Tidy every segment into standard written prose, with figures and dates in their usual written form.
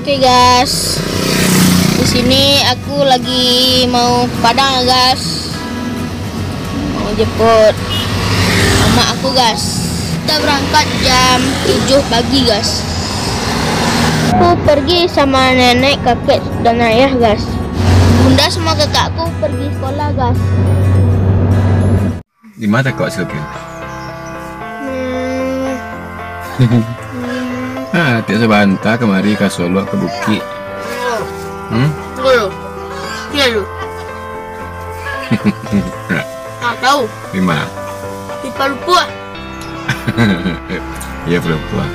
Oke guys, di sini aku lagi mau ke Padang guys, mau jemput mama aku guys. Kita berangkat jam 7 pagi guys. Aku pergi sama nenek, kakek, dan ayah guys. Bunda sama kakakku pergi sekolah guys. Di mana kau suka? Tiap sebantah kemari ke Solo ke Bukit. Iya lu. Nggak tahu. Di mana? Di Papua. Iya Papua.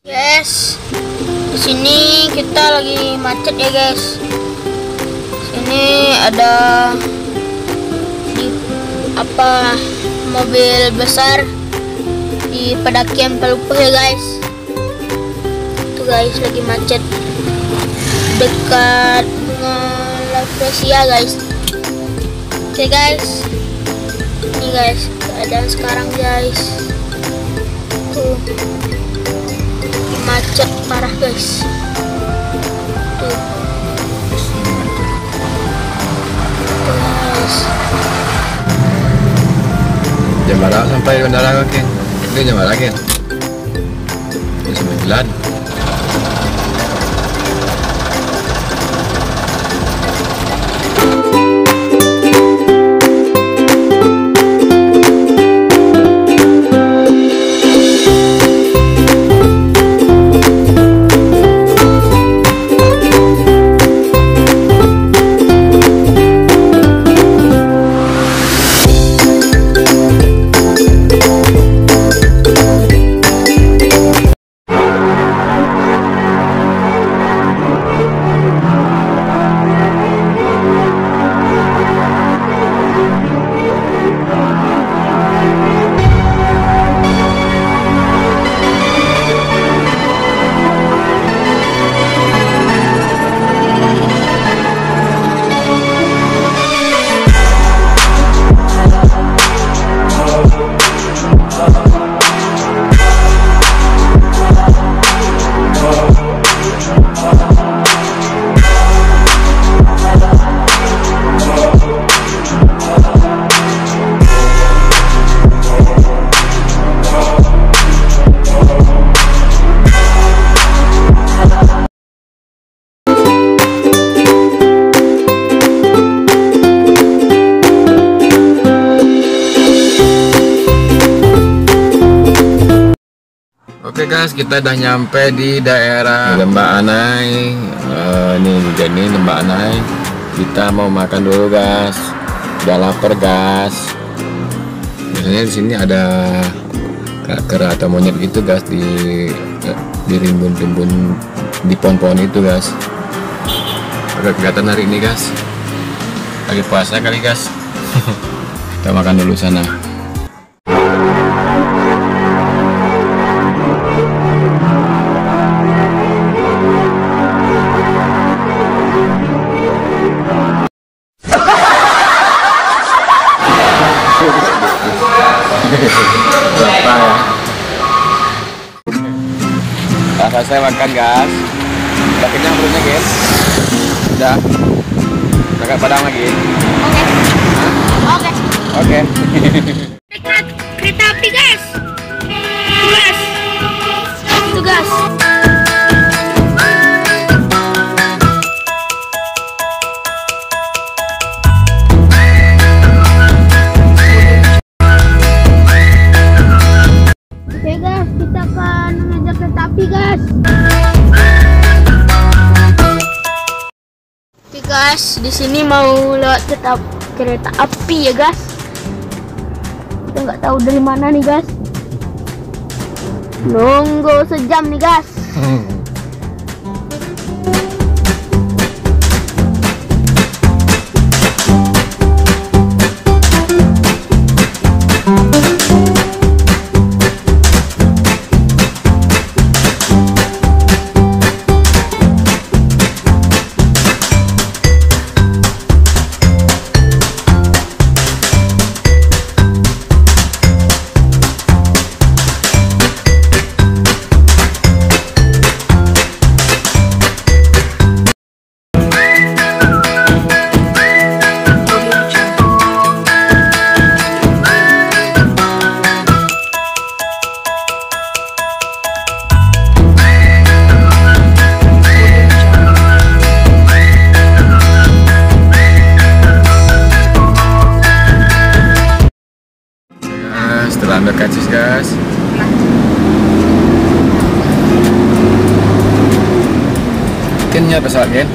Yes, di sini kita lagi macet ya guys. Sini ada mobil besar di pendakian Pelumpang ya guys. Tuh guys, lagi macet dekat dengan Rafflesia guys. Oke guys, ini guys keadaan sekarang guys. Tuh macet parah guys. Tuh guys. Jam berapa sampai bandara Ken? Ini jam berapa Ken? Jam 9. Oke guys, kita udah nyampe di daerah Lembah Anai. Ini Lembah Anai. Kita mau makan dulu guys. Udah lapar guys. Biasanya di sini ada kera atau monyet gitu guys di rimbun-rimbun di pohon-pohon itu guys. Agak kelihatan hari ini guys. Lagi puasa kali guys. Kita makan dulu sana. Berapa ya? Udah selesai makan guys. Udah kenyang perutnya guys. Udah berangkat Padang lagi. Oke. Kereta api guys. Itu guys. Oke guys, kita akan mengejar kereta api guys. Oke guys, di sini mau lewat kereta api ya guys. Kita nggak tahu dari mana nih guys. Nunggu sejam nih guys. ambil kacis guys. Kan pesawat kan?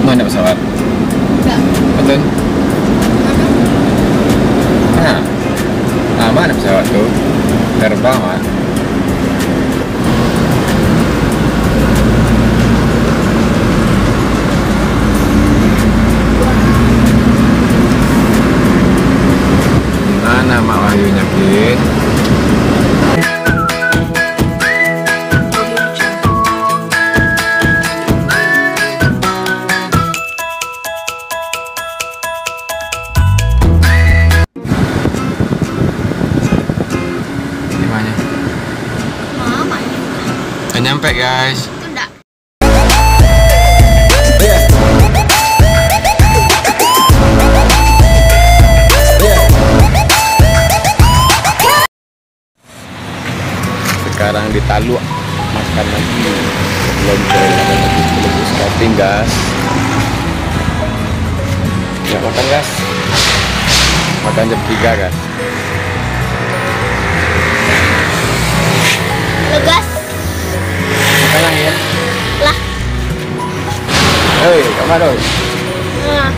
Mana pesawat? Enggak. Betul. Mana pesawat tuh? Terbang mah. Mana Mak Wahyunya Kin? Gimana? Mama ini. Udah nyampe guys. Itu enggak. Sekarang di Taluk makan lagi sebelum skating guys. Ya makan guys. Makan jam 3 guys. Legas. Makan lagi ya. Lah. Hei, kamu dong. Nah,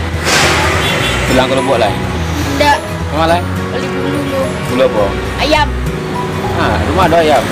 Bilang ke Lombok lah. enggak. Kemana lah? Beli dulu. Pulau apa? Ayam. Rumah ada ayam.